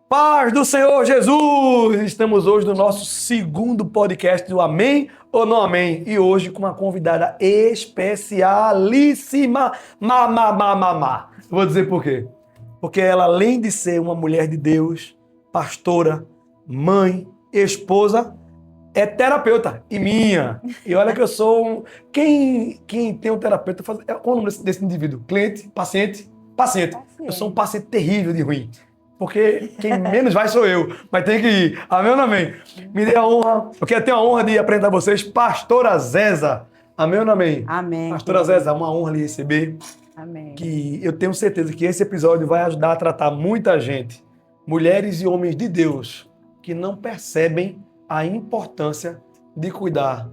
Paz do Senhor Jesus! Estamos hoje no nosso segundo podcast do Amém ou Não Amém? E hoje com uma convidada especialíssima. Vou dizer por quê. Porque ela, além de ser uma mulher de Deus, pastora, mãe, esposa, é terapeuta e minha. E olha que eu sou Quem tem um terapeuta... Qual é o nome desse indivíduo? Cliente? Paciente? Paciente. Eu sou um paciente terrível de ruim. Porque quem menos vai sou eu. Mas tem que ir. Amém ou não amém? Me dê a honra. Eu quero ter a honra de apresentar a vocês Pastora Zéza. Amém ou não amém? Amém. Pastora Zéza, uma honra lhe receber. Amém. Que eu tenho certeza que esse episódio vai ajudar a tratar muita gente. Mulheres e homens de Deus que não percebem a importância de cuidar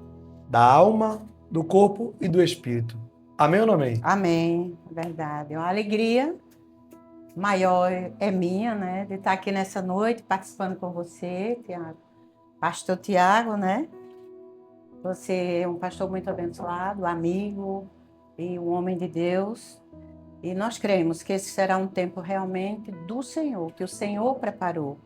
da alma, do corpo e do espírito. Amém ou não amém? Amém. Verdade. Uma alegria maior é minha, né? De estar aqui nessa noite participando com você, Tiago. Pastor Tiago, né? Você é um pastor muito abençoado, amigo e um homem de Deus. E nós cremos que esse será um tempo realmente do Senhor, que o Senhor preparou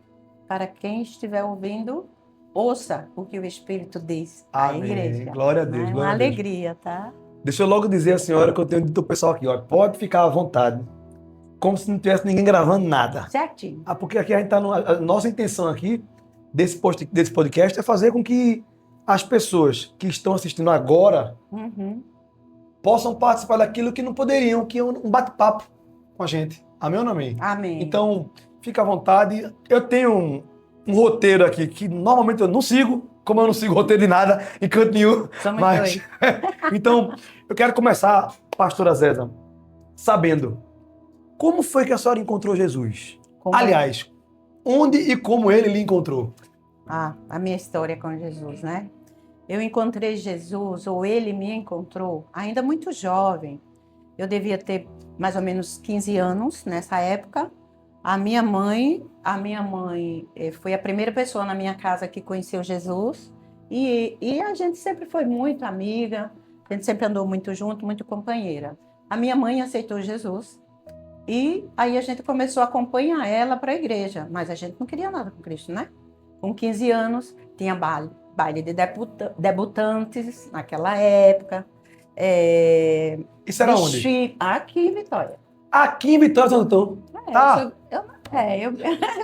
para quem estiver ouvindo. Ouça o que o Espírito diz à igreja. Glória a Deus. Né? Glória Uma a Deus. alegria, tá? Deixa eu logo dizer à senhora que eu tenho dito ao pessoal aqui, ó, pode ficar à vontade, como se não tivesse ninguém gravando nada. Certinho. Porque aqui a gente tá a nossa intenção aqui desse podcast é fazer com que as pessoas que estão assistindo agora possam participar daquilo que não poderiam, que é um bate-papo com a gente. Amém ou não amém? Amém. Então, fica à vontade. Eu tenho um roteiro aqui que normalmente eu não sigo, como eu não sigo roteiro de nada em canto nenhum. Somos Mas, dois. então, eu quero começar, Pastora Zéza, sabendo como foi que a senhora encontrou Jesus? Aliás, onde e como ele lhe encontrou? A minha história com Jesus, né? Eu encontrei Jesus, ou ele me encontrou, ainda muito jovem. Eu devia ter mais ou menos 15 anos nessa época. A minha mãe foi a primeira pessoa na minha casa que conheceu Jesus. E a gente sempre foi muito amiga, a gente sempre andou muito junto, muito companheira. A minha mãe aceitou Jesus. E aí a gente começou a acompanhar ela para a igreja, mas a gente não queria nada com Cristo, né? Com 15 anos, tinha baile de debutantes naquela época. Isso era onde? Aqui em Vitória. Aqui em Vitória, Santo Antão. Eu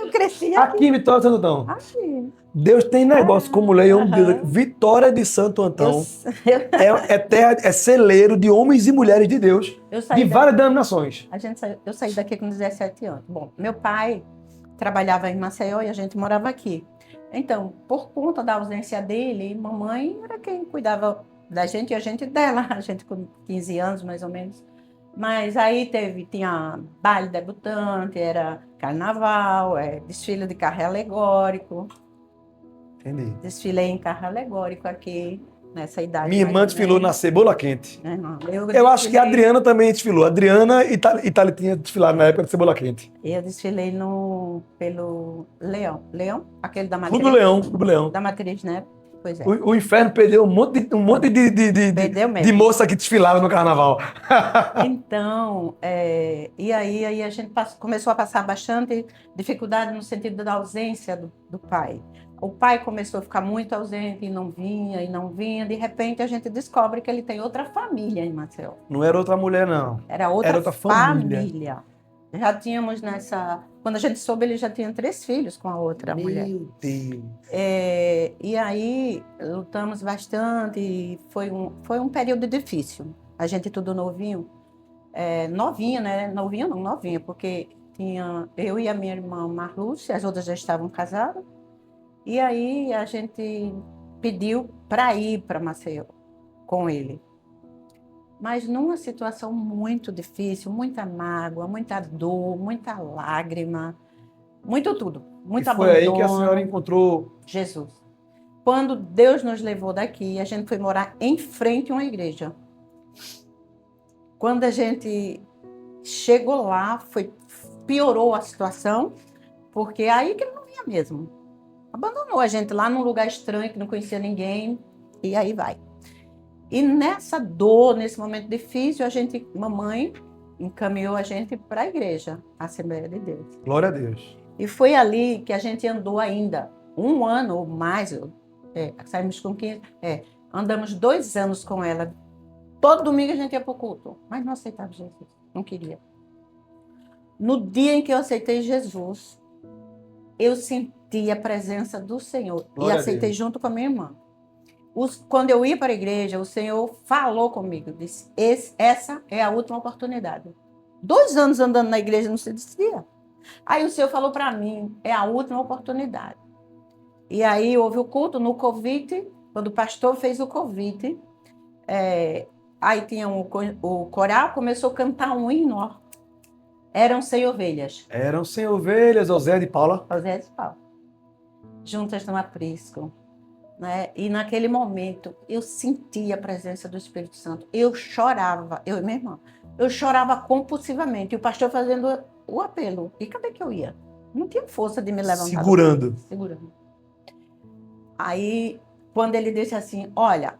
cresci aqui em Vitória, Santo Antão. Aqui. Deus tem negócio como lei, Vitória de Santo Antão é celeiro de homens e mulheres de Deus de várias denominações. Eu saí daqui com 17 anos. Bom, meu pai trabalhava em Maceió e a gente morava aqui. Então, por conta da ausência dele, mamãe era quem cuidava da gente e a gente dela. A gente com 15 anos, mais ou menos. Mas aí tinha baile debutante, era carnaval, desfile de carro alegórico. Entendi. Desfilei em carro alegórico aqui, nessa idade. Minha irmã desfilou na Cebola Quente. Eu acho que a Adriana também desfilou. Adriana e Thalitinha desfilaram na época de Cebola Quente. Eu desfilei pelo Leão. Leão? Aquele da Matriz. Clube Leão. Da Matriz, né? Pois é. O inferno perdeu um monte de moça que desfilava no carnaval. Então, e aí a gente começou a passar bastante dificuldade no sentido da ausência do pai. O pai começou a ficar muito ausente e não vinha. De repente, a gente descobre que ele tem outra família em Maceió. Não era outra mulher, não. Era outra família. Já tínhamos Quando a gente soube, ele já tinha 3 filhos com a outra mulher. Meu Deus! E aí, lutamos bastante. E foi um período difícil. A gente tudo novinho. Novinha, né? Novinha, porque tinha eu e a minha irmã Marlúcia, as outras já estavam casadas. E aí a gente pediu para ir para Maceió com ele. Mas numa situação muito difícil, muita mágoa, muita dor, muita lágrima, muito tudo, muito abandono. Foi aí que a senhora encontrou Jesus. Quando Deus nos levou daqui, a gente foi morar em frente a uma igreja. Quando a gente chegou lá, piorou a situação, porque aí que ele não vinha mesmo. Abandonou a gente lá num lugar estranho, que não conhecia ninguém, e aí vai. E nessa dor, nesse momento difícil, mamãe encaminhou a gente para a igreja, a Assembleia de Deus. Glória a Deus. E foi ali que a gente andou ainda 1 ano ou mais, saímos com 15, andamos 2 anos com ela. Todo domingo a gente ia para o culto, mas não aceitava Jesus, não queria. No dia em que eu aceitei Jesus, eu senti a presença do Senhor Glória e a aceitei Deus. junto com a minha irmã. Quando eu ia para a igreja, o Senhor falou comigo, disse, essa é a última oportunidade. 2 anos andando na igreja não se descia. Aí o Senhor falou para mim, é a última oportunidade. E aí houve o culto no convite, quando o pastor fez o convite, aí tinha o coral, começou a cantar um hino, ó. Eram 100 ovelhas. Eram 100 ovelhas, José de Paula. José de Paulo. Juntas no aprisco. Né? E naquele momento eu sentia a presença do Espírito Santo. Eu chorava, eu e minha irmã. Eu chorava compulsivamente. E o pastor fazendo o apelo. E cadê que eu ia? Não tinha força de me levantar. Segurando. Segurando. Aí, quando ele disse assim, olha,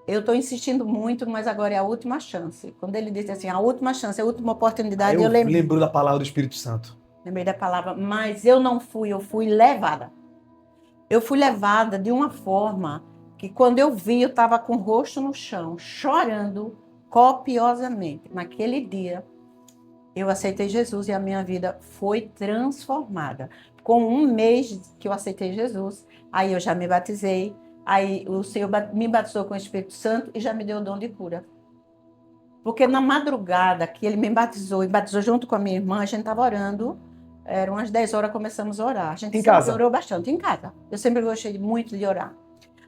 eu estou insistindo muito, mas agora é a última chance. Quando ele disse assim, a última chance, a última oportunidade, Aí eu lembrei. lembro da palavra do Espírito Santo. Lembrei da palavra, mas eu não fui, eu fui levada. Eu fui levada de uma forma que quando eu vi, eu estava com o rosto no chão, chorando copiosamente. Naquele dia, eu aceitei Jesus e a minha vida foi transformada. Com 1 mês que eu aceitei Jesus, aí eu já me batizei, aí o Senhor me batizou com o Espírito Santo e já me deu o dom de cura. Porque na madrugada que ele me batizou e batizou junto com a minha irmã, a gente estava orando. Eram umas 10 horas, começamos a orar. A gente Em casa? orou bastante, em casa. Eu sempre gostei muito de orar.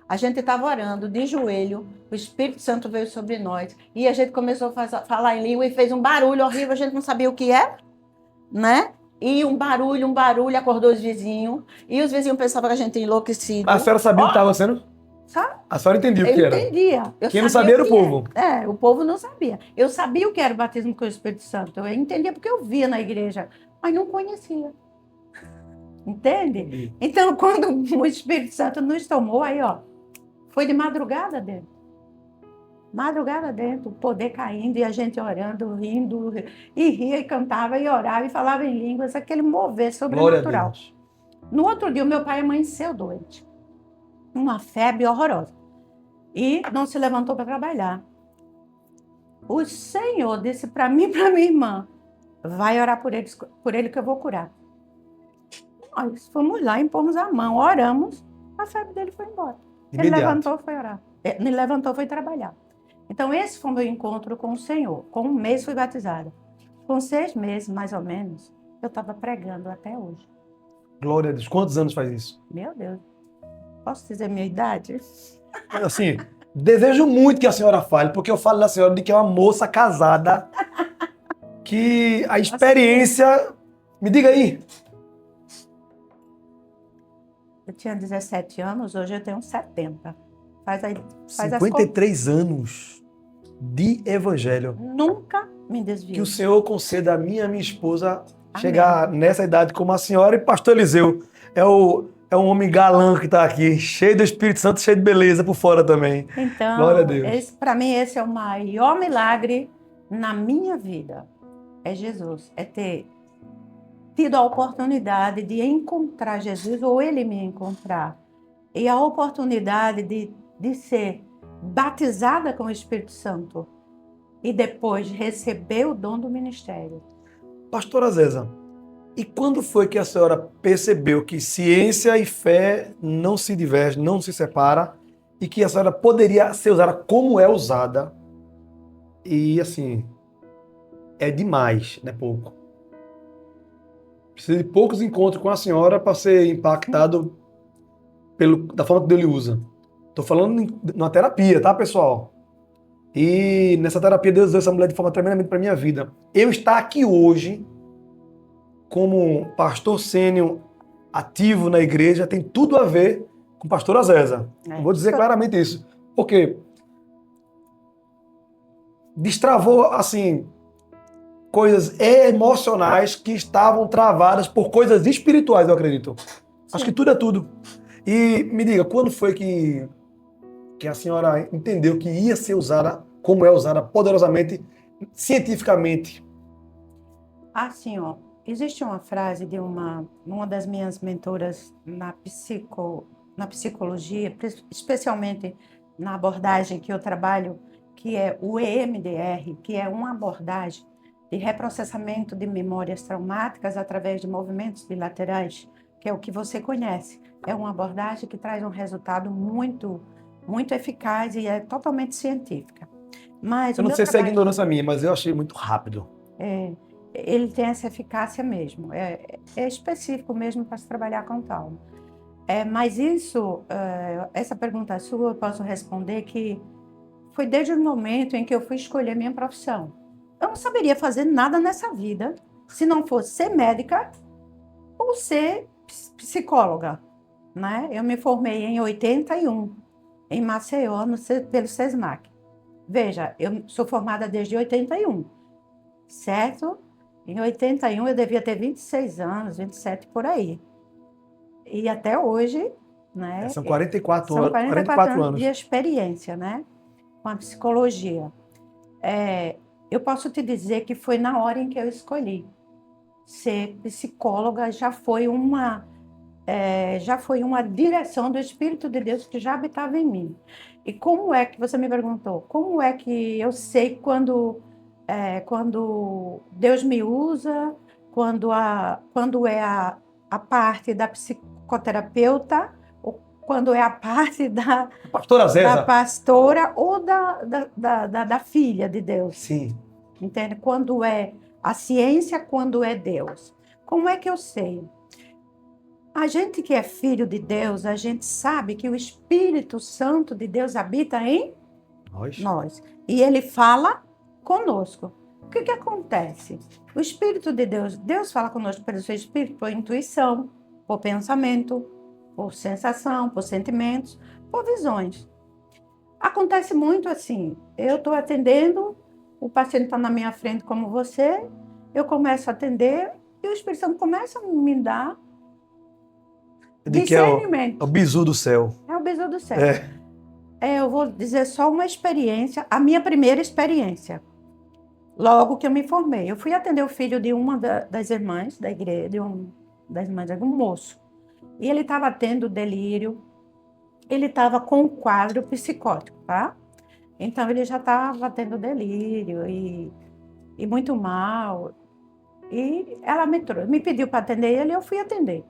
A gente estava orando de joelho, o Espírito Santo veio sobre nós e a gente começou a falar em língua e fez um barulho horrível, a gente não sabia o que era, né? E um barulho, acordou os vizinhos e os vizinhos pensavam que a gente tinha enlouquecido. A senhora sabia o que estava sendo? Sabe? A senhora entendia o Eu que era? entendia. Quem não sabia era o povo. O povo não sabia. Eu sabia o que era o batismo com o Espírito Santo. Eu entendia porque eu via na igreja, mas não conhecia. Entende? Entendi. Então, quando o Espírito Santo nos tomou, aí, ó, foi de madrugada dentro. Madrugada dentro, o poder caindo e a gente orando, rindo, e ria, e cantava, e orava, e falava em línguas, aquele mover Glória a sobrenatural. Deus. No outro dia, o meu pai amanheceu doente. Uma febre horrorosa. E não se levantou para trabalhar. O Senhor disse para mim e para minha irmã, vai orar por ele que eu vou curar. Nós fomos lá, impomos a mão, oramos, a febre dele foi embora. Ele Imediato. levantou, foi orar. Ele levantou, foi trabalhar. Então, esse foi o meu encontro com o Senhor. Com 1 mês fui batizada. Com 6 meses, mais ou menos, eu estava pregando até hoje. Glória a Deus. Quantos anos faz isso? Meu Deus. Posso dizer minha idade? Assim, desejo muito que a senhora fale, porque eu falo da senhora de que é uma moça casada, que a experiência... Me diga aí. Eu tinha 17 anos, hoje eu tenho 70. Faz as 53 anos de evangelho. Nunca me Que desvio. o Senhor conceda a minha esposa chegar nessa idade como a senhora. E pastor Eliseu é um homem galã que está aqui, cheio do Espírito Santo, cheio de beleza por fora também. Então, Glória a Deus. para mim, esse é o maior milagre na minha vida. É Jesus. É ter tido a oportunidade de encontrar Jesus ou ele me encontrar. E a oportunidade de ser batizada com o Espírito Santo e depois receber o dom do ministério. Pastora Zéza, e quando foi que a senhora percebeu que ciência e fé não se divergem, não se separam, e que a senhora poderia ser usada como é usada? E assim, é demais, não é pouco. Precisa de poucos encontros com a senhora para ser impactado da forma que Deus lhe usa. Estou falando na terapia, tá, pessoal? E nessa terapia Deus usou essa mulher de forma tremendamente para minha vida. Eu estar aqui hoje como pastor sênior ativo na igreja tem tudo a ver com pastora Zéza. Vou dizer claramente isso. Porque destravou, assim, coisas emocionais que estavam travadas por coisas espirituais, eu acredito. Acho que tudo é tudo. E me diga, quando foi que a senhora entendeu que ia ser usada, como é usada poderosamente, cientificamente? Assim, ó, existe uma frase de uma das minhas mentoras na psicologia, especialmente na abordagem que eu trabalho, que é o EMDR, que é uma abordagem de reprocessamento de memórias traumáticas através de movimentos bilaterais, que é o que você conhece. É uma abordagem que traz um resultado muito, muito eficaz e é totalmente científica. Mas Eu o não meu sei se é trabalho ignorância minha, mas eu achei muito rápido. ele tem essa eficácia mesmo, é específico mesmo para se trabalhar com trauma. Mas isso, essa pergunta sua, eu posso responder que foi desde o momento em que eu fui escolher minha profissão. Eu não saberia fazer nada nessa vida se não fosse ser médica ou ser psicóloga, né? Eu me formei em 81, em Maceió, pelo SESMAC. Veja, eu sou formada desde 81, certo? Em 81 eu devia ter 26 anos, 27 por aí. E até hoje, né? São 44 São anos. 44 44 anos de anos. experiência, né? Com a psicologia. Eu posso te dizer que foi na hora em que eu escolhi ser psicóloga, já foi uma direção do Espírito de Deus que já habitava em mim. E como é que, você me perguntou, como é que eu sei quando Deus me usa, quando é a parte da psicoterapeuta, ou quando é a parte Pastora da Zéza. pastora ou da filha de Deus? Sim. Entende? Quando é a ciência, quando é Deus. Como é que eu sei? A gente que é filho de Deus, a gente sabe que o Espírito Santo de Deus habita em Nós. nós. E ele fala conosco. O que acontece? O Espírito de Deus, Deus fala conosco pelo seu Espírito, por intuição, por pensamento, por sensação, por sentimentos, por visões. Acontece muito assim, eu estou atendendo, o paciente está na minha frente como você, eu começo a atender e o Espírito Santo começa a me dar Eu digo que é o discernimento. bizu do céu. É o bisu do céu. É. Eu vou dizer só uma experiência, a minha primeira experiência. Logo que eu me formei, eu fui atender o filho de uma das irmãs da igreja, das irmãs, de um moço. E ele estava tendo delírio, ele estava com um quadro psicótico, tá? Então ele já estava tendo delírio e muito mal. E ela me pediu para atender ele, eu fui atender.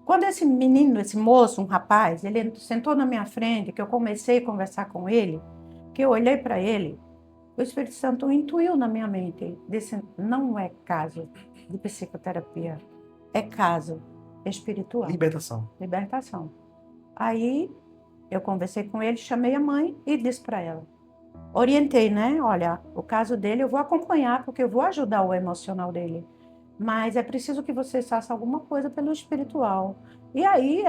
Quando esse menino, esse moço, um rapaz, ele sentou na minha frente, que eu comecei a conversar com ele, que eu olhei para ele, o Espírito Santo intuiu na minha mente, disse, não é caso de psicoterapia, é caso espiritual, Libertação. libertação. Aí eu conversei com ele, chamei a mãe e disse para ela, orientei, né? Olha, o caso dele eu vou acompanhar, porque eu vou ajudar o emocional dele. Mas é preciso que você faça alguma coisa pelo espiritual. E aí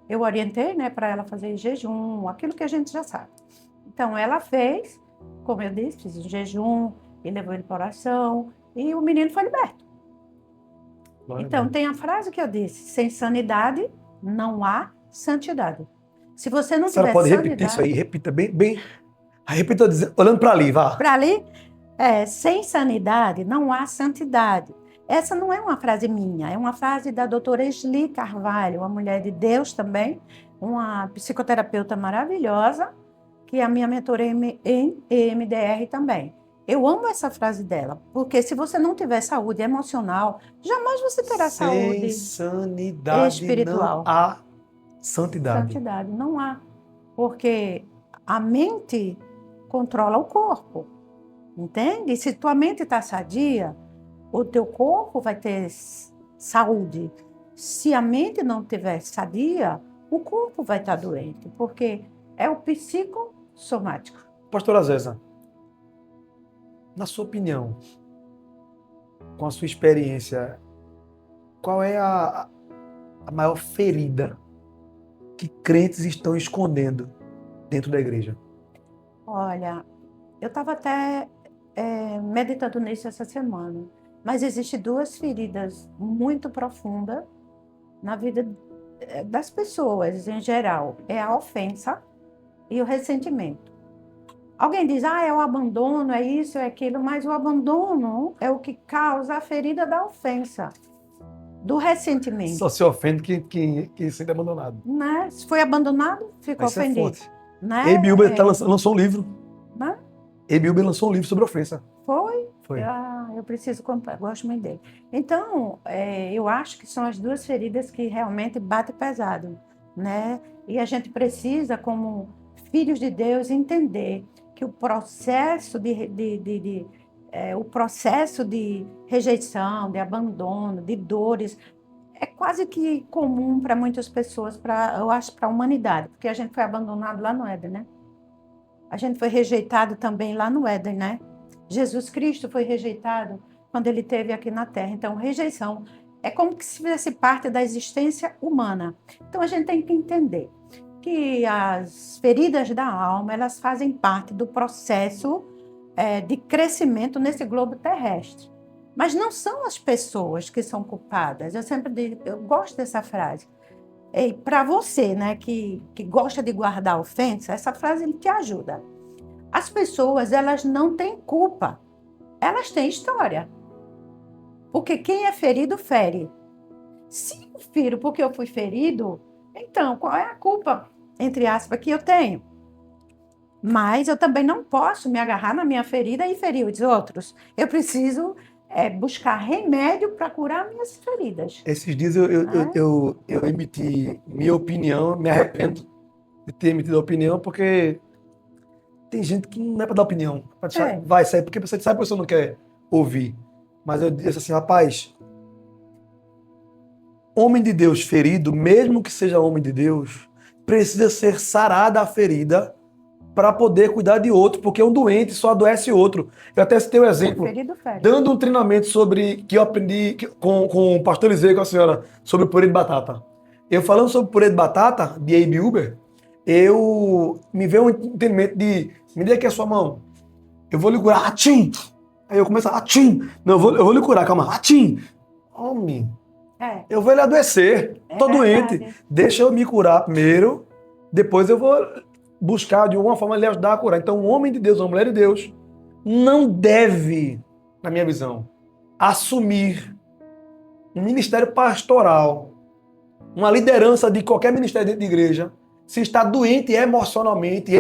eu orientei, né, para ela fazer jejum, aquilo que a gente já sabe. Então ela fez, como eu disse, fiz um jejum e levou ele para oração e o menino foi liberto. Então tem a frase que eu disse: sem sanidade não há santidade. Se você não A senhora tiver pode repetir isso aí? sanidade, Repita bem. Repita olhando para ali, vá. para ali, sem sanidade não há santidade. Essa não é uma frase minha, é uma frase da doutora Esli Carvalho, uma mulher de Deus também, uma psicoterapeuta maravilhosa, que é a minha mentora em EMDR também. Eu amo essa frase dela, porque se você não tiver saúde emocional, jamais você terá Sem saúde sanidade espiritual. não há santidade. Santidade não há, porque a mente controla o corpo. Entende? E se tua mente está sadia, o teu corpo vai ter saúde. Se a mente não estiver sadia, o corpo vai estar doente, porque é o psicossomático. Pastora Zéza, na sua opinião, com a sua experiência, qual é a maior ferida que crentes estão escondendo dentro da igreja? Olha, eu estava até meditando nisso essa semana, mas existem duas feridas muito profundas na vida das pessoas em geral. É a ofensa e o ressentimento. Alguém diz, é o abandono, é isso, é aquilo, mas o abandono é o que causa a ferida da ofensa, do ressentimento. Só se ofende quem se sente abandonado. Né? Se foi abandonado, ficou Isso é ofendido. forte. Né? Abe Uber lançou um livro. Né? Abe Uber lançou um livro sobre ofensa. Foi? Foi. Eu preciso comprar, gosto muito dele. Então, eu acho que são as duas feridas que realmente batem pesado, né? E a gente precisa, como filhos de Deus, entender que o processo o processo de rejeição, de abandono, de dores, é quase que comum para muitas pessoas, eu acho, para a humanidade, porque a gente foi abandonado lá no Éden, né? A gente foi rejeitado também lá no Éden, né? Jesus Cristo foi rejeitado quando ele esteve aqui na Terra. Então, rejeição é como se fizesse parte da existência humana. Então, a gente tem que entender que as feridas da alma, elas fazem parte do processo de crescimento nesse globo terrestre. Mas não são as pessoas que são culpadas. Eu sempre digo, eu gosto dessa frase. Para você, né, que gosta de guardar ofensa, essa frase te ajuda. As pessoas, elas não têm culpa. Elas têm história. Porque quem é ferido, fere. Se eu firo porque eu fui ferido, então qual é a culpa, entre aspas, que eu tenho? Mas eu também não posso me agarrar na minha ferida e ferir os outros. Eu preciso buscar remédio para curar minhas feridas. Esses dias eu emiti minha opinião, me arrependo de ter emitido a opinião, porque tem gente que não é para dar opinião. Vai sair, porque você sabe que a pessoa não quer ouvir. Mas eu disse assim, rapaz, homem de Deus ferido, mesmo que seja homem de Deus, precisa ser sarada a ferida para poder cuidar de outro, porque um doente só adoece outro. Eu até citei um exemplo, dando um treinamento que eu aprendi com o pastor Eliseu e com a senhora, sobre purê de batata. Eu falando sobre purê de batata, de Abe Uber, me veio um entendimento me dê aqui a sua mão. Eu vou lhe curar, atim! Aí eu começo, atim! Não, eu vou lhe curar, calma, atim! Homem, eu vou lhe adoecer, tô doente. Deixa eu me curar primeiro, depois eu vou buscar de alguma forma lhe ajudar a curar. Então, um homem de Deus, uma mulher de Deus, não deve, na minha visão, assumir um ministério pastoral, uma liderança de qualquer ministério dentro de igreja, se está doente emocionalmente,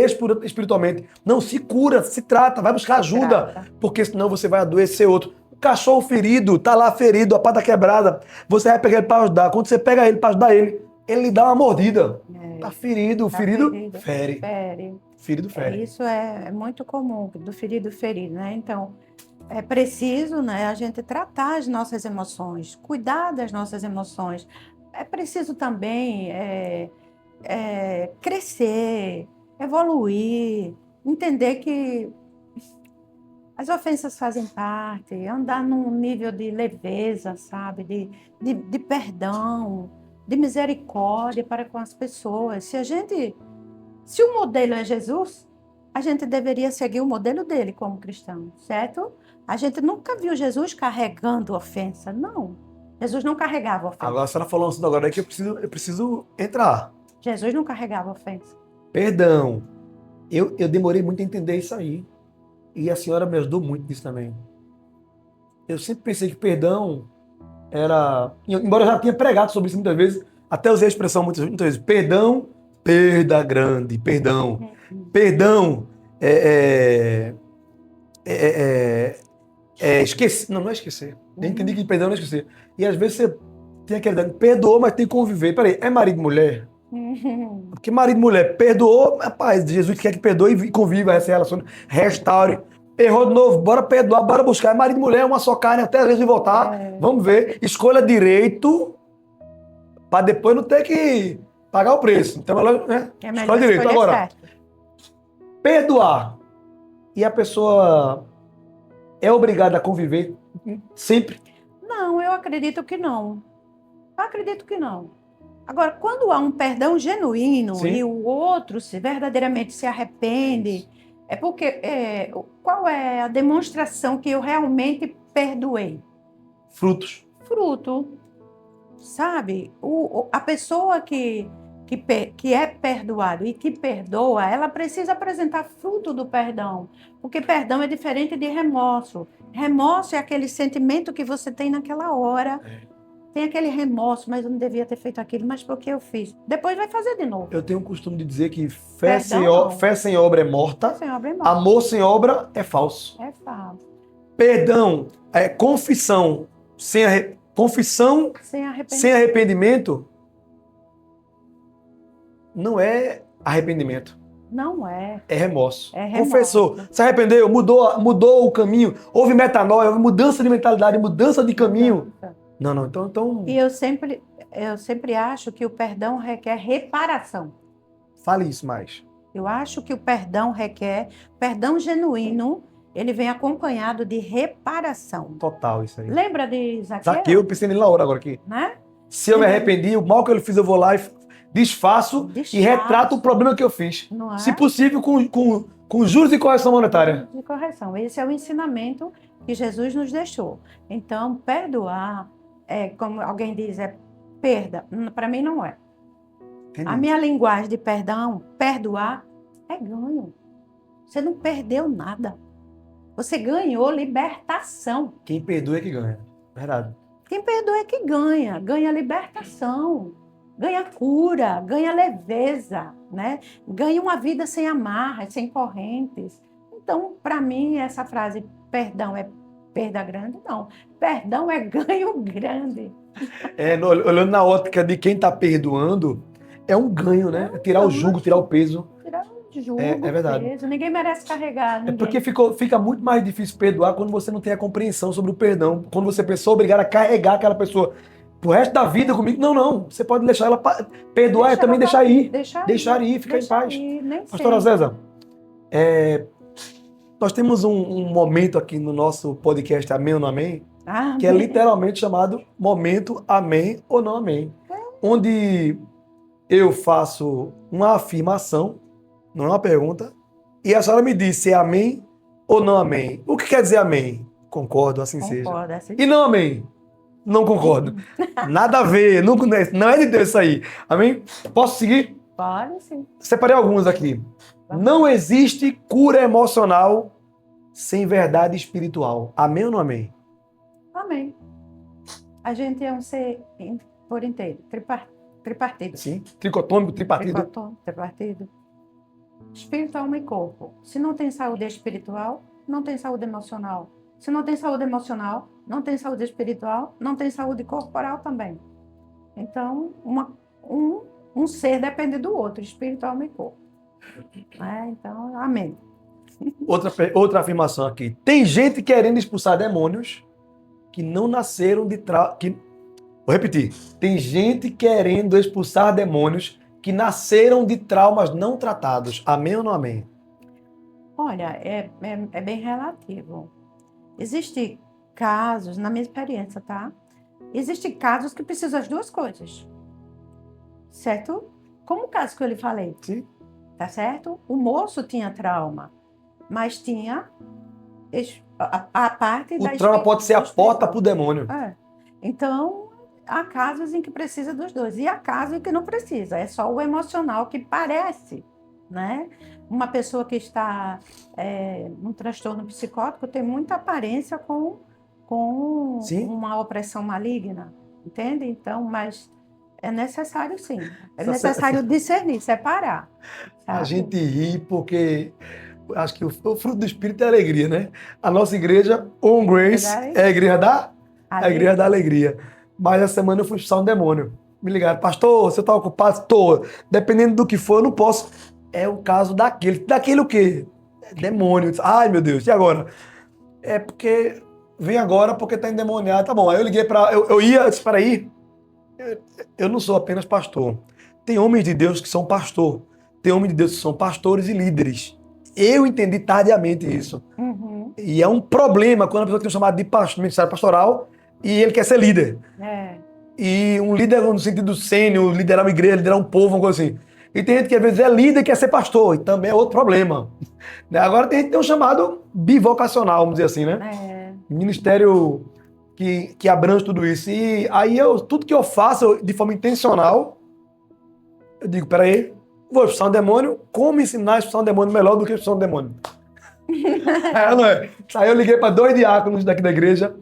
espiritualmente, não se cura, se trata, vai buscar ajuda, porque senão você vai adoecer outro. O cachorro ferido, tá lá ferido, a pata quebrada, você vai pegar ele para ajudar. Quando você pega ele para ajudar ele lhe dá uma mordida. Tá ferido, ferido fere. Ferido fere. Isso é muito comum, do ferido ferido, né? Então, é preciso, né, a gente tratar as nossas emoções, cuidar das nossas emoções. É preciso também crescer, evoluir, entender que as ofensas fazem parte, andar num nível de leveza, sabe? De perdão, de misericórdia para com as pessoas. Se o modelo é Jesus, a gente deveria seguir o modelo dele como cristão, certo? A gente nunca viu Jesus carregando ofensa, não. Jesus não carregava ofensa. Agora a senhora falou isso agora que eu preciso entrar. Jesus não carregava ofensa. Perdão. Eu demorei muito a entender isso aí. E a senhora me ajudou muito nisso também. Eu sempre pensei que perdão era... Embora eu já tenha pregado sobre isso muitas vezes, até usei a expressão muitas vezes, perdão, perda grande, perdão. Perdão esquecer. Não é esquecer. Eu entendi que perdão não é esquecer. E às vezes você tem aquele dano, perdoou, mas tem que conviver. Peraí, é marido e mulher? Porque marido e mulher perdoou, rapaz, Jesus quer que perdoe e conviva essa relação, restaure. Errou de novo, bora perdoar, bora buscar. É marido e mulher, uma só carne, até às vezes voltar. Vamos ver. Escolha direito, para depois não ter que pagar o preço. Então, né? Escolha direito. Agora, perdoar. E a pessoa é obrigada a conviver sempre? Não, eu acredito que não. Agora, quando há um perdão genuíno, sim, e o outro verdadeiramente se arrepende, é porque qual é a demonstração que eu realmente perdoei? Frutos. Fruto. Sabe? A pessoa que que é perdoado e que perdoa, ela precisa apresentar fruto do perdão. Porque perdão é diferente de remorso. Remorso é aquele sentimento que você tem naquela hora. Tem aquele remorso, mas eu não devia ter feito aquilo, mas por que eu fiz? Depois vai fazer de novo. Eu tenho o costume de dizer que fé Perdão, fé sem obra é morta, sem obra é morte. amor sem obra é falso. É falso. Perdão é confissão confissão Sem arrependimento. sem arrependimento não é arrependimento, Não é. é remorso. É remorso. Confessou, se arrependeu, mudou o caminho, houve metanoia, houve mudança de mentalidade, mudança de caminho. Não, então E eu sempre acho que o perdão requer reparação. fale isso mais. Eu acho que o perdão requer, perdão genuíno, ele vem acompanhado de reparação. Total isso aí. Lembra de Zaqueu? Zaqueu, eu pensei nele na hora agora aqui. Né? Se eu me arrependi, o mal que eu fiz eu vou lá e desfaço e retrato o problema que eu fiz. Não é? Se possível, com juros e correção monetária. De correção. Esse é o ensinamento que Jesus nos deixou. Então, perdoar, como alguém diz, é perda. Para mim não é. Entendi. A minha linguagem de perdão, perdoar, é ganho. Você não perdeu nada. Você ganhou libertação. Quem perdoa é que ganha. Verdade. Quem perdoa é que ganha. Ganha libertação, ganha cura, ganha leveza, né? Ganha uma vida sem amarras, sem correntes. Então, para mim, essa frase, perdão é perda grande, não. Perdão é ganho grande. Olhando na ótica de quem está perdoando, é um ganho, né? É tirar o jugo, tirar o peso. Tirar o jugo, É verdade. peso. Ninguém merece carregar. Ninguém. É porque fica muito mais difícil perdoar quando você não tem a compreensão sobre o perdão. Quando você é pessoa obrigada a carregar aquela pessoa pro resto da vida comigo. Não. Você pode deixar ela perdoar e também deixar ir. Deixar ir, ficar em paz. Pastora Zéza, nós temos um momento aqui no nosso podcast Amém ou Não Amém, que é literalmente chamado Momento Amém ou Não Amém. Onde eu faço uma afirmação, não é uma pergunta, e a senhora me diz se é amém ou não amém. O que quer dizer amém? Concordo, assim seja. Assim. E não amém? Não concordo. Nada a ver, não é de Deus isso aí. Amém? Posso seguir? Pode, sim. Separei alguns aqui. Não existe cura emocional sem verdade espiritual. Amém ou não amém? Amém. A gente é um ser por inteiro, tripartido. Sim. Tricotômico, tripartido. Tripartido. Espírito, alma e corpo. Se não tem saúde espiritual, não tem saúde emocional. Se não tem saúde emocional, não tem saúde espiritual, não tem saúde corporal também. Então, um ser depende do outro, espírito, alma e corpo. Então, amém. Outra afirmação aqui. Tem gente querendo expulsar demônios que não nasceram de Vou repetir. Tem gente querendo expulsar demônios que nasceram de traumas não tratados. Amém ou não amém? Olha, é bem relativo. Existem casos, na minha experiência, tá? Existem casos que precisam das duas coisas. Certo? Como o caso que eu lhe falei. Sim. Tá certo? O moço tinha trauma, mas tinha a parte da... O trauma pode ser a porta para o demônio. Então, há casos em que precisa dos dois. E há casos em que não precisa. É só o emocional que parece, né? Uma pessoa que está num transtorno psicótico tem muita aparência com uma opressão maligna. Entende? Então, mas é necessário, sim. É necessário discernir, separar. Sabe? A gente ri porque acho que o fruto do Espírito é a alegria, né? A nossa igreja, On Grace, é a igreja da alegria. Mas essa semana eu fui expulsar um demônio. Me ligaram, pastor, você está ocupado? Estou. Dependendo do que for, eu não posso. É o caso daquele. Daquele o quê? Demônio. Ai, meu Deus, e agora? É porque vem agora porque está endemoniado. Tá bom, aí eu liguei para... Eu ia, disse, peraí, eu não sou apenas pastor. Tem homens de Deus que são pastor. Tem homens de Deus que são pastores e líderes. Eu entendi tardiamente isso. Uhum. E é um problema quando a pessoa tem um chamado de ministério pastoral e ele quer ser líder. E um líder no sentido sênior, liderar uma igreja, liderar um povo, uma coisa assim. E tem gente que às vezes é líder e quer ser pastor, e também é outro problema. Agora tem gente que tem um chamado bivocacional, vamos dizer assim, né? Ministério que abrange tudo isso. E aí tudo que eu faço de forma intencional, Eu digo, peraí, vou expulsar um demônio, como ensinar a expulsar um demônio melhor do que expulsar um demônio? Não é? Aí eu liguei para 2 diáconos daqui da igreja,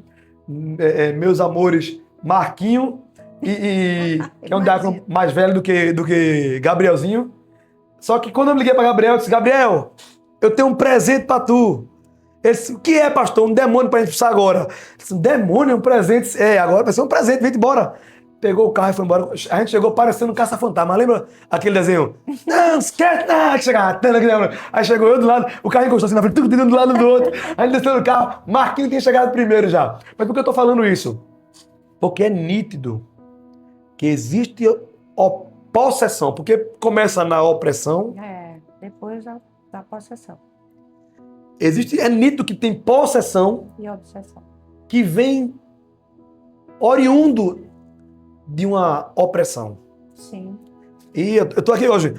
meus amores, Marquinho, que é um diácono mais velho do que Gabrielzinho. Só que quando eu liguei para Gabriel, eu disse, Gabriel, eu tenho um presente para tu. Ele disse, o que é, pastor? Um demônio para expulsar agora. Eu disse, um demônio, um presente? Agora vai ser um presente, vem embora. Pegou o carro e foi embora. A gente chegou parecendo um caça-fantasma. Lembra aquele desenho? Não, esquece, não, que chegar. Aí chegou eu do lado, o carro encostou assim na frente, tudo do lado do outro. Aí ele desceu do carro, Marquinhos tinha chegado primeiro já. Mas por que eu tô falando isso? Porque é nítido que existe possessão. Porque começa na opressão. Depois da possessão. É nítido que tem possessão. E obsessão. Que vem oriundo de uma opressão. Sim. E eu tô aqui hoje.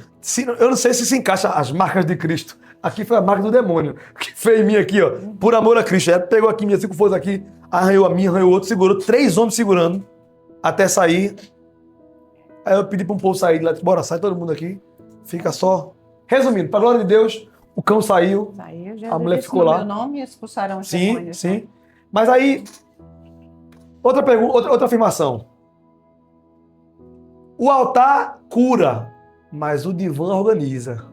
Eu não sei se encaixa as marcas de Cristo. Aqui foi a marca do demônio. Que fez em mim aqui, ó. Por amor a Cristo. Ele pegou aqui minha 5 forças aqui, arranhou a minha, arranhou o outro, segurou. 3 homens segurando até sair. Aí eu pedi para um povo sair de lá. Bora, sai todo mundo aqui. Fica só. Resumindo, para a glória de Deus, o cão saiu. A mulher ficou lá. Meu nome e expulsaram os sim, demônios. Sim. Né? Mas aí, outra pergunta, outra afirmação. O altar cura, mas o divã organiza.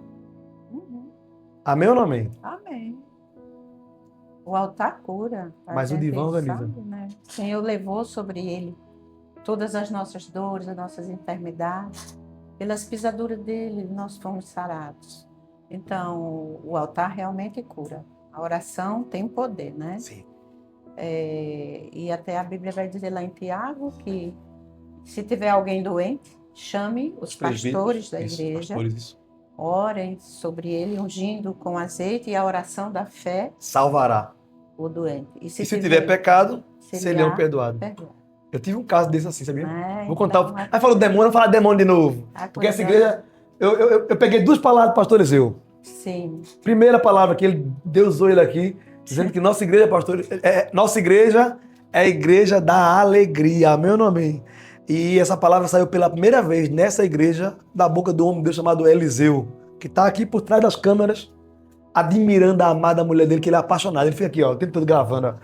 Amém ou não amém? Amém. O altar cura. Mas o divã organiza. Sabe, né? O Senhor levou sobre ele todas as nossas dores, as nossas enfermidades. Pelas pisaduras dele, nós fomos sarados. Então, o altar realmente cura. A oração tem poder, né? Sim. E até a Bíblia vai dizer lá em Tiago que se tiver alguém doente, chame os pastores da igreja, orem sobre ele, ungindo com azeite, e a oração da fé salvará o doente. E se tiver pecado, serão perdoados. Eu tive um caso desse assim, sabia? Vou contar. Então, aí falou demônio, vou falar demônio de novo. Porque essa igreja, eu peguei 2 palavras do pastor Eliseu. Sim. Primeira palavra que Deus usou ele aqui, dizendo que nossa igreja, pastor, nossa igreja é a igreja da alegria. Amém ou não amém? E essa palavra saiu pela primeira vez nessa igreja da boca do homem de Deus chamado Eliseu, que está aqui por trás das câmeras, admirando a amada mulher dele, que ele é apaixonado. Ele fica aqui, ó, o tempo todo gravando. Ó.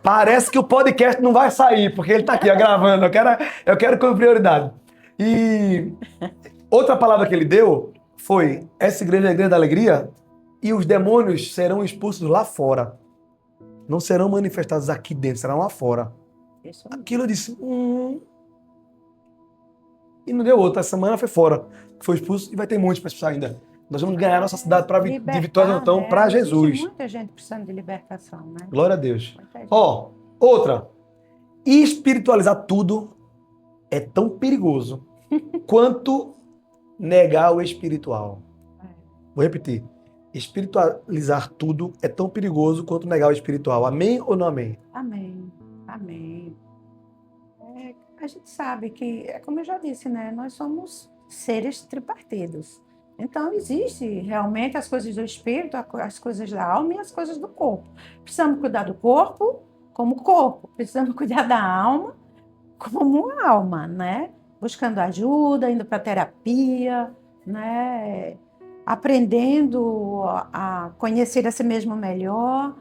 Parece que o podcast não vai sair, porque ele está aqui, ó, gravando. Eu quero com prioridade. E outra palavra que ele deu foi, essa igreja é a igreja da alegria, e os demônios serão expulsos lá fora. Não serão manifestados aqui dentro, serão lá fora. Aquilo eu disse, E não deu outra. Essa semana foi fora. Foi expulso e vai ter muitos para expulsar ainda. Nós vamos ganhar nossa cidade de Vitória Antão para Jesus. Existe muita gente precisando de libertação, né? Glória a Deus. Outra. Espiritualizar tudo é tão perigoso quanto negar o espiritual. Vou repetir. Espiritualizar tudo é tão perigoso quanto negar o espiritual. Amém ou não amém? Amém. Amém. A gente sabe que, como eu já disse, né? Nós somos seres tripartidos. Então, existe realmente as coisas do espírito, as coisas da alma e as coisas do corpo. Precisamos cuidar do corpo como corpo. Precisamos cuidar da alma como alma, né? Buscando ajuda, indo para terapia, né? Aprendendo a conhecer a si mesmo melhor.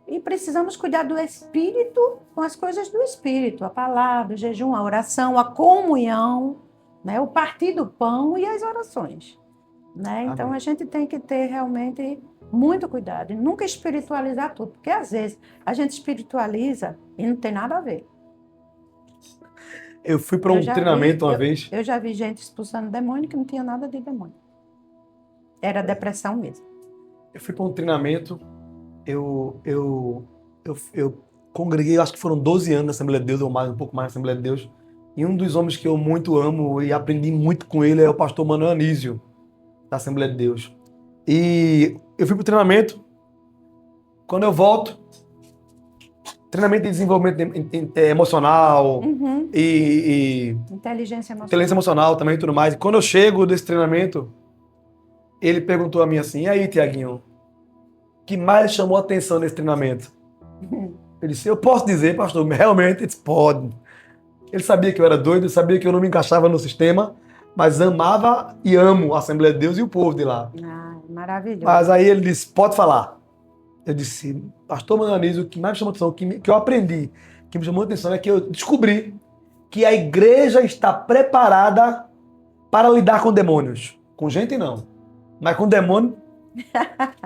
E precisamos cuidar do espírito com as coisas do espírito. A palavra, o jejum, a oração, a comunhão, né? O partir do pão e as orações. Né? Então, a gente tem que ter realmente muito cuidado e nunca espiritualizar tudo, porque às vezes a gente espiritualiza e não tem nada a ver. Eu fui para um treinamento uma vez. Eu já vi gente expulsando demônio que não tinha nada de demônio. Era depressão mesmo. Eu fui para um treinamento, eu congreguei, acho que foram 12 anos na Assembleia de Deus, ou mais, um pouco mais na Assembleia de Deus, e um dos homens que eu muito amo e aprendi muito com ele é o pastor Manuel Anísio, da Assembleia de Deus. E eu fui pro treinamento. Quando eu volto, treinamento de desenvolvimento emocional e inteligência emocional também e tudo mais. E quando eu chego desse treinamento, ele perguntou a mim assim, e aí, Tiaguinho, o que mais chamou a atenção nesse treinamento? Eu disse, eu posso dizer, pastor, realmente, pode. Ele sabia que eu era doido, ele sabia que eu não me encaixava no sistema, mas amava e amo a Assembleia de Deus e o povo de lá. Ah, maravilhoso. Mas aí ele disse, pode falar. Eu disse, pastor Manganizo, o que mais me chamou a atenção, que eu aprendi, que me chamou a atenção é que eu descobri que a igreja está preparada para lidar com demônios. Com gente não, mas com demônio,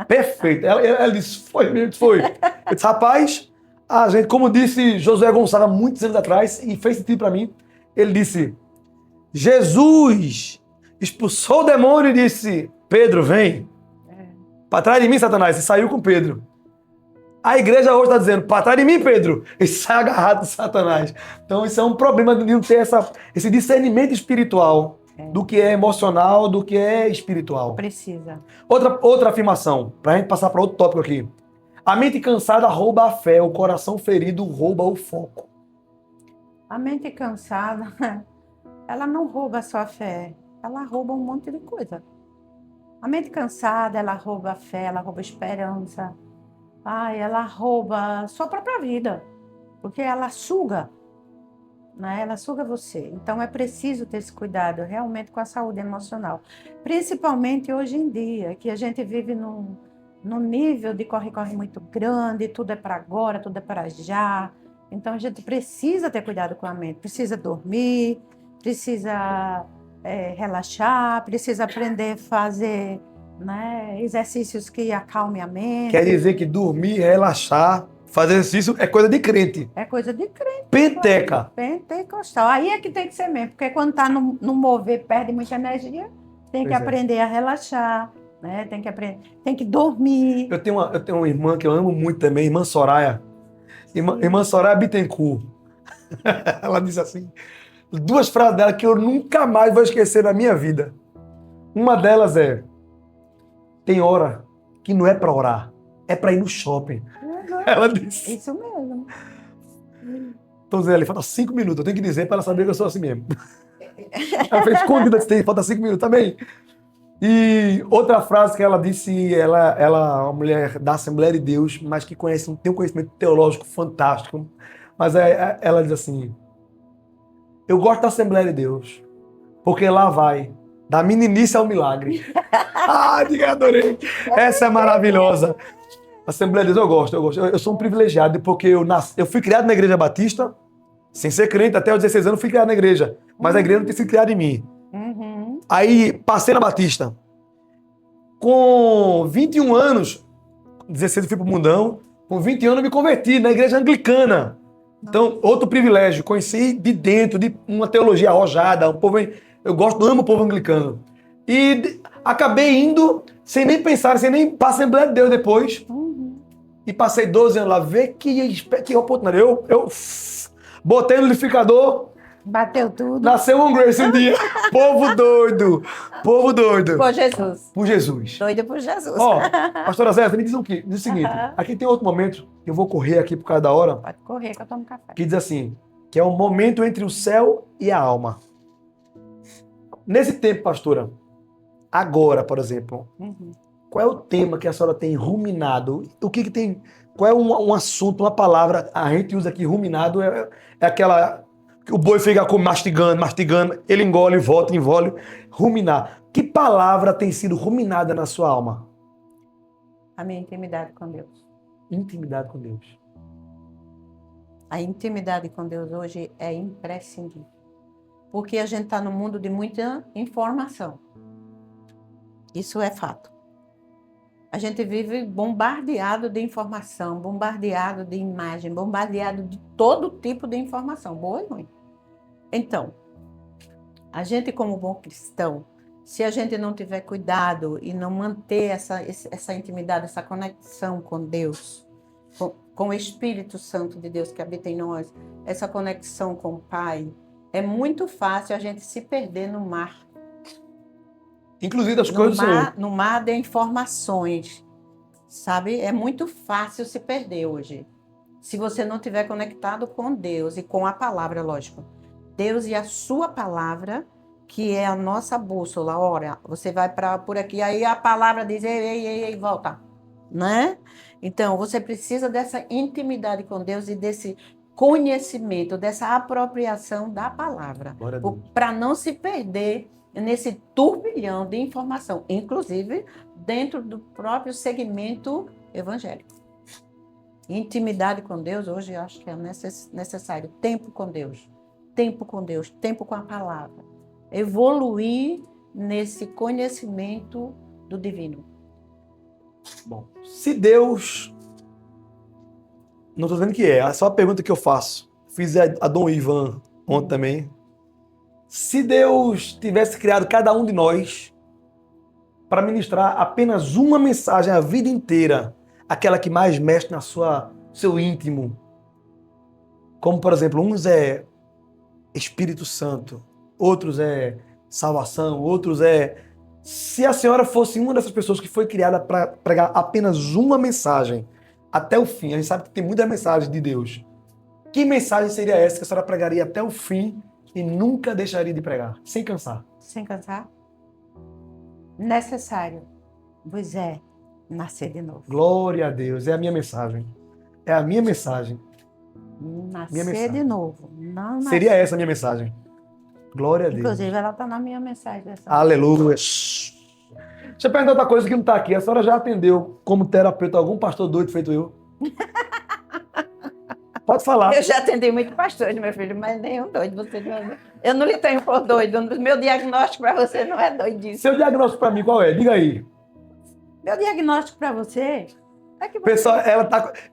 perfeito. Ela disse, foi mesmo, foi. Eu disse, rapaz, a gente, como disse Josué Gonçalves há muitos anos atrás, e fez sentido para mim, ele disse, Jesus expulsou o demônio e disse, Pedro, vem. Para trás de mim, Satanás. E saiu com Pedro. A igreja hoje está dizendo, para trás de mim, Pedro. E sai agarrado de Satanás. Então isso é um problema de não ter esse discernimento espiritual do que é emocional, do que é espiritual. Precisa. Outra afirmação, para a gente passar para outro tópico aqui. A mente cansada rouba a fé, o coração ferido rouba o foco. A mente cansada, ela não rouba só a fé, ela rouba um monte de coisa. A mente cansada, ela rouba a fé, ela rouba a esperança. Ela rouba a sua própria vida, porque ela suga, né? Ela suga você. Então é preciso ter esse cuidado realmente com a saúde emocional. Principalmente hoje em dia, que a gente vive num nível de corre-corre muito grande, tudo é para agora, tudo é para já. Então a gente precisa ter cuidado com a mente, precisa dormir, precisa relaxar, precisa aprender a fazer, né, exercícios que acalmem a mente. Quer dizer que dormir, relaxar, fazer exercício é coisa de crente. É coisa de crente. Penteca. Pentecostal. Aí é que tem que ser mesmo, porque quando está no mover, perde muita energia, tem que aprender a relaxar, né? Tem que dormir. Eu tenho uma irmã que eu amo muito também, irmã Soraya. Irmã Soraya Bittencourt. Ela disse assim, 2 frases dela que eu nunca mais vou esquecer na minha vida. Uma delas é, tem hora que não é para orar, é para ir no shopping. Uhum. Ela disse. Isso mesmo. Estou dizendo ali, falta 5 minutos, eu tenho que dizer para ela saber que eu sou assim mesmo. Ela fez escondida, disse, falta 5 minutos também. E outra frase que ela disse, ela é uma mulher da Assembleia de Deus, mas que tem um conhecimento teológico fantástico. Mas ela diz assim, eu gosto da Assembleia de Deus, porque lá vai, da meninice ao milagre. Adorei. Essa é maravilhosa. Assembleia de Deus eu gosto. Eu sou um privilegiado, porque eu fui criado na Igreja Batista, sem ser crente, até os 16 anos fui criado na igreja. Mas a igreja não tem sido criada em mim. Uhum. Aí passei na Batista. Com 21 anos, 16 eu fui pro mundão, com 21 anos eu me converti na igreja anglicana. Então, outro privilégio, conheci de dentro, de uma teologia arrojada, eu amo o povo anglicano. E acabei indo, sem nem pensar, sem nem para a Assembleia de Deus depois. Uhum. E passei 12 anos lá, ver que oportunidade. Eu botei no liquidificador, Bateu tudo. nasceu um Grace um dia. Povo doido, povo doido. Por Jesus. Por Jesus. Doido por Jesus. Ó, pastora Zé, me diz o quê? Diz o seguinte, aqui tem outro momento, que eu vou correr aqui por causa da hora, Pode correr que eu tomo café. que diz assim, que é um momento entre o céu e a alma. Nesse tempo, pastora, agora, por exemplo, Uhum. qual é o tema que a senhora tem ruminado? O que tem? Qual é um assunto, uma palavra, a gente usa aqui, ruminado, é aquela que o boi fica mastigando, ele engole, volta, engole, ruminar. Que palavra tem sido ruminada na sua alma? A minha intimidade com Deus. Intimidade com Deus. A intimidade com Deus hoje é imprescindível. Porque a gente está num mundo de muita informação. Isso é fato. A gente vive bombardeado de informação, bombardeado de imagem, bombardeado de todo tipo de informação, boa e ruim. Então, a gente como bom cristão, se a gente não tiver cuidado e não manter essa intimidade, essa conexão com Deus, com o Espírito Santo de Deus que habita em nós, essa conexão com o Pai, é muito fácil a gente se perder no mar. Inclusive das coisas do Senhor. No mar de informações, sabe? É muito fácil se perder hoje. Se você não estiver conectado com Deus e com a palavra, lógico. Deus e a sua palavra, que é a nossa bússola. Ora, você vai por aqui, aí a palavra diz, ei, volta. Né? Então, você precisa dessa intimidade com Deus e desse conhecimento, dessa apropriação da palavra. Para não se perder nesse turbilhão de informação, inclusive dentro do próprio segmento evangélico. Intimidade com Deus, hoje eu acho que é necessário. Tempo com Deus, tempo com Deus, tempo com a palavra. Evoluir nesse conhecimento do divino. Bom, se Deus... Não estou dizendo que é só a pergunta que eu faço. Fiz a Dom Ivan ontem também. Se Deus tivesse criado cada um de nós para ministrar apenas uma mensagem a vida inteira, aquela que mais mexe na seu íntimo, como, por exemplo, uns é Espírito Santo, outros é salvação, outros é... Se a senhora fosse uma dessas pessoas que foi criada para pregar apenas uma mensagem até o fim, a gente sabe que tem muitas mensagens de Deus. Que mensagem seria essa que a senhora pregaria até o fim e nunca deixaria de pregar, sem cansar? Sem cansar? Necessário vos é nascer de novo. Glória a Deus, é a minha mensagem. É a minha mensagem. Nascer de novo. Não seria essa a minha mensagem. Glória a Deus. Inclusive, ela está na minha mensagem. Aleluia. Deixa eu perguntar outra coisa que não está aqui. A senhora já atendeu como terapeuta algum pastor doido feito eu? Pode falar. Eu já atendi muito pastor, meu filho, mas nenhum doido. Você não... Eu não lhe tenho por doido. Meu diagnóstico para você não é doidice. Seu diagnóstico para mim qual é? Diga aí. Meu diagnóstico para você é que você... Pessoal,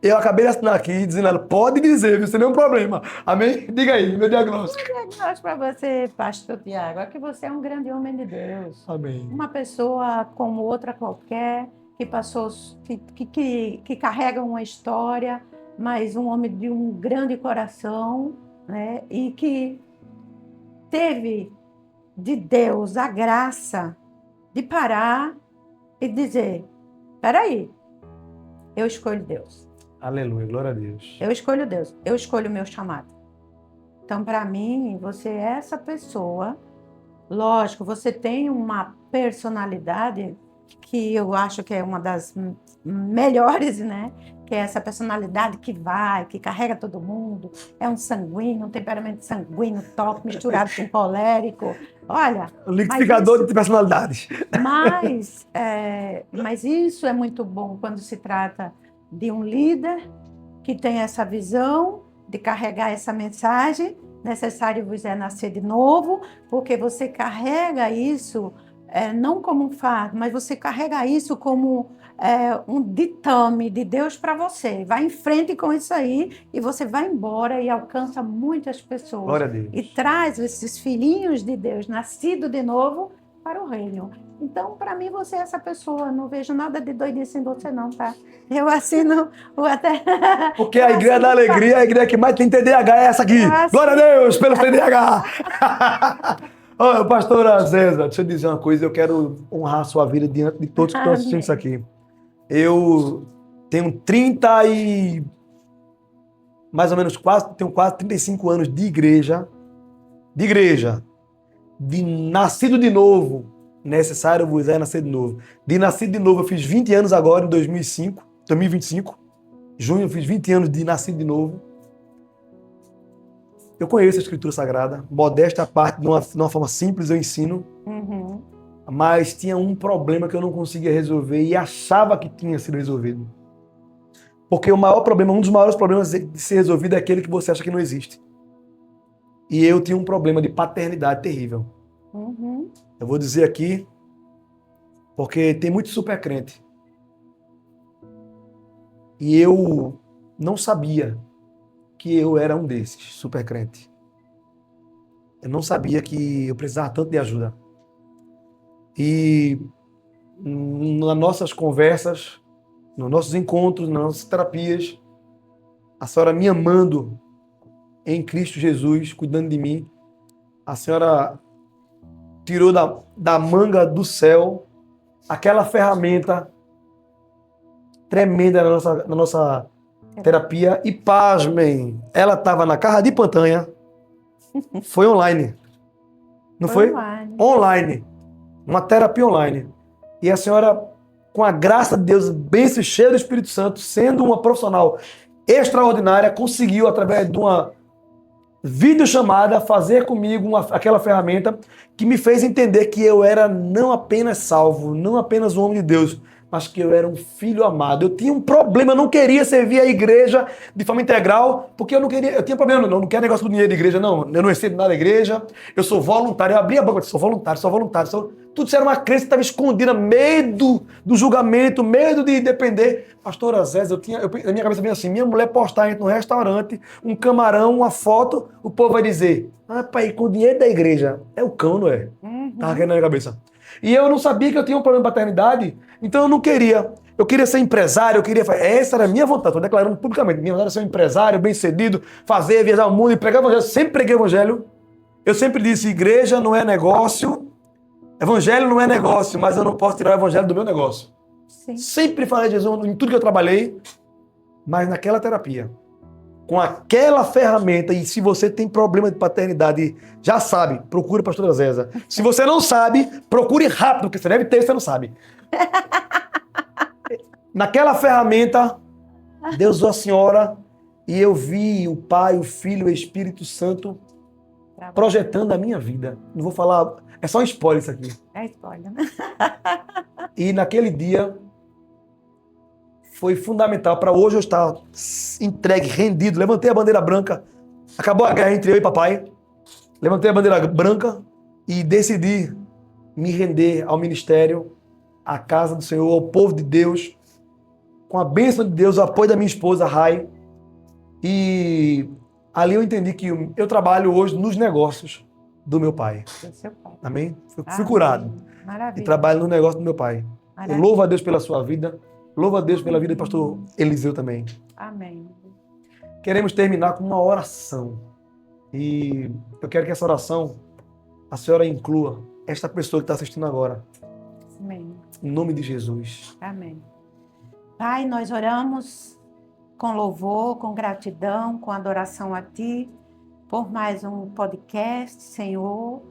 eu acabei de assinar aqui dizendo ela, pode dizer, viu? Sem nenhum problema. Amém? Diga aí, meu diagnóstico. Meu diagnóstico para você, pastor Tiago, é que você é um grande homem de Deus. Amém. Uma pessoa como outra qualquer, que passou, que carrega uma história, mas um homem de um grande coração, né? E que teve de Deus a graça de parar e dizer, peraí, eu escolho Deus. Aleluia, glória a Deus. Eu escolho Deus, eu escolho o meu chamado. Então, para mim, você é essa pessoa. Lógico, você tem uma personalidade que eu acho que é uma das melhores, né? Que é essa personalidade que vai, que carrega todo mundo. É um sanguíneo, um temperamento sanguíneo top, misturado com colérico. Olha... O liquidificador de personalidades. Mas isso é muito bom quando se trata de um líder que tem essa visão de carregar essa mensagem. Necessário vos é nascer de novo, porque você carrega isso não como um fardo, mas você carrega isso como um ditame de Deus para você. Vai em frente com isso aí e você vai embora e alcança muitas pessoas. Glória a Deus. E traz esses filhinhos de Deus, nascido de novo, para o reino. Então, para mim, você é essa pessoa. Não vejo nada de doidice em você, não, tá? Eu assino até... Porque a igreja da alegria, a igreja que mais tem TDAH é essa aqui. Glória a Deus pelo TDAH. Olha, pastora Zéza, deixa eu dizer uma coisa. Eu quero honrar a sua vida diante de todos que estão assistindo isso aqui. Eu tenho 30 e... mais ou menos tenho quase 35 anos de igreja. De nascido de novo. Necessário vos é nascer de novo. De nascido de novo, eu fiz 20 anos agora, em 2025. Junho, eu fiz 20 anos de nascido de novo. Eu conheço a Escritura Sagrada. Modesta à parte, de uma forma simples, eu ensino. Uhum. Mas tinha um problema que eu não conseguia resolver e achava que tinha sido resolvido. Porque o maior problema, um dos maiores problemas de ser resolvido é aquele que você acha que não existe. E eu tinha um problema de paternidade terrível. Uhum. Eu vou dizer aqui, porque tem muito supercrente. E eu não sabia que eu era um desses, supercrente. Eu não sabia que eu precisava tanto de ajuda. E nas nossas conversas, nos nossos encontros, nas nossas terapias, a senhora me amando em Cristo Jesus, cuidando de mim, a senhora tirou da manga do céu aquela ferramenta tremenda na nossa terapia. E pasmem, ela estava na Carra de Pantanha, foi online. Não foi? Online. Uma terapia online. E a senhora, com a graça de Deus, bênção e cheia do Espírito Santo, sendo uma profissional extraordinária, conseguiu, através de videochamada, fazer comigo aquela ferramenta que me fez entender que eu era não apenas salvo, não apenas um homem de Deus, mas que eu era um filho amado. Eu tinha um problema, eu não queria servir a igreja de forma integral, porque eu não queria, eu tinha problema, não quero negócio do dinheiro da igreja, não, eu não recebo nada da igreja, eu sou voluntário, eu abri a boca, sou voluntário, tudo isso era uma crença que estava escondida, medo do julgamento, medo de depender. Pastora Zézia, na minha cabeça vinha assim, minha mulher postar no restaurante um camarão, uma foto, o povo vai dizer, pai, com o dinheiro da igreja, é o cão, não é? Tava aqui na minha cabeça. E eu não sabia que eu tinha um problema de paternidade, então eu não queria. Eu queria ser empresário, essa era a minha vontade, estou declarando publicamente. Minha vontade era ser um empresário, bem-sucedido, viajar o mundo e pregar o evangelho. Sempre preguei o evangelho. Eu sempre disse, igreja não é negócio, evangelho não é negócio, mas eu não posso tirar o evangelho do meu negócio. Sim. Sempre falei de Jesus em tudo que eu trabalhei, mas naquela terapia, com aquela ferramenta, e se você tem problema de paternidade, já sabe, procure a pastora Zézia. Se você não sabe, procure rápido, porque você deve ter, você não sabe. Naquela ferramenta, Deus usou a senhora e eu vi o Pai, o Filho, o Espírito Santo projetando a minha vida. Não vou falar, é só um spoiler isso aqui. É spoiler. E naquele dia foi fundamental para hoje eu estar entregue, rendido. Levantei a bandeira branca, acabou a guerra entre eu e papai. Levantei a bandeira branca e decidi me render ao ministério, à casa do Senhor, ao povo de Deus, com a bênção de Deus, o apoio da minha esposa, Rai. E ali eu entendi que eu trabalho hoje nos negócios do meu pai. Seu pai. Amém? Fui curado. Maravilha. E trabalho no negócio do meu pai. Eu louvo a Deus pela sua vida. Louvo a Deus pela vida do pastor Eliseu também. Amém. Queremos terminar com uma oração. E eu quero que essa oração, a senhora inclua esta pessoa que está assistindo agora. Amém. Em nome de Jesus. Amém. Pai, nós oramos com louvor, com gratidão, com adoração a Ti, por mais um podcast, Senhor.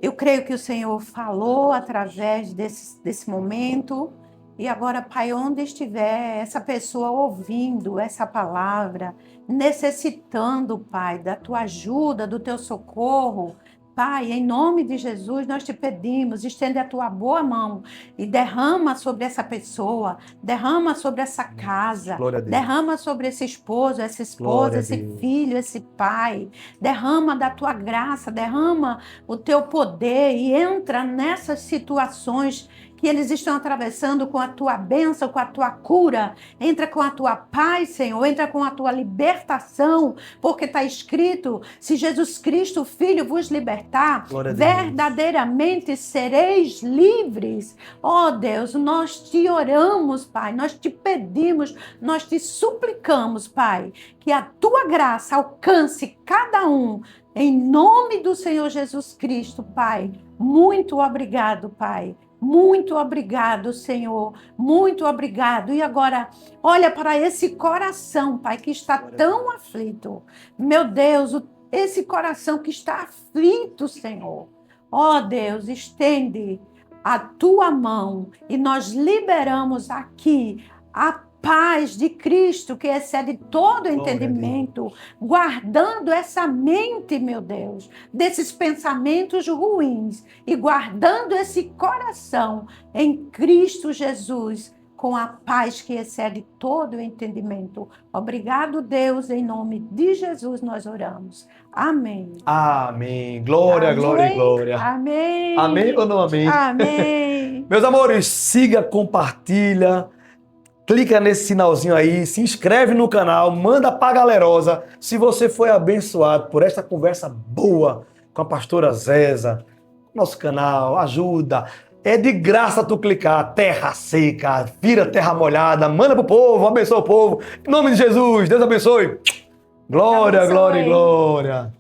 Eu creio que o Senhor falou através desse momento. E agora, Pai, onde estiver essa pessoa ouvindo essa palavra, necessitando, Pai, da Tua ajuda, do Teu socorro, Pai, em nome de Jesus, nós te pedimos, estende a Tua boa mão e derrama sobre essa pessoa, derrama sobre essa casa, derrama sobre esse esposo, essa esposa, esse filho, esse pai, derrama da Tua graça, derrama o Teu poder e entra nessas situações que eles estão atravessando com a Tua bênção, com a Tua cura. Entra com a Tua paz, Senhor, entra com a Tua libertação, porque está escrito, se Jesus Cristo, Filho, vos libertar, verdadeiramente sereis livres. Ó Deus, nós te oramos, Pai, nós te pedimos, nós te suplicamos, Pai, que a Tua graça alcance cada um, em nome do Senhor Jesus Cristo, Pai. Muito obrigado, Pai. Muito obrigado, Senhor. Muito obrigado. E agora, olha para esse coração, Pai, que está tão aflito. Meu Deus, esse coração que está aflito, Senhor. Ó Deus, estende a Tua mão e nós liberamos aqui a paz de Cristo, que excede todo entendimento, guardando essa mente, meu Deus, desses pensamentos ruins e guardando esse coração em Cristo Jesus, com a paz que excede todo o entendimento. Obrigado, Deus, em nome de Jesus nós oramos. Amém. Amém. Glória, amém. Glória, glória. Amém. Amém ou não amém? Amém. Meus amores, siga, compartilha, clica nesse sinalzinho aí, se inscreve no canal, manda pra galerosa. Se você foi abençoado por esta conversa boa com a pastora Zézia, nosso canal, ajuda. É de graça tu clicar, terra seca, vira terra molhada, manda pro povo, abençoa o povo. Em nome de Jesus, Deus abençoe. Glória, glória e glória.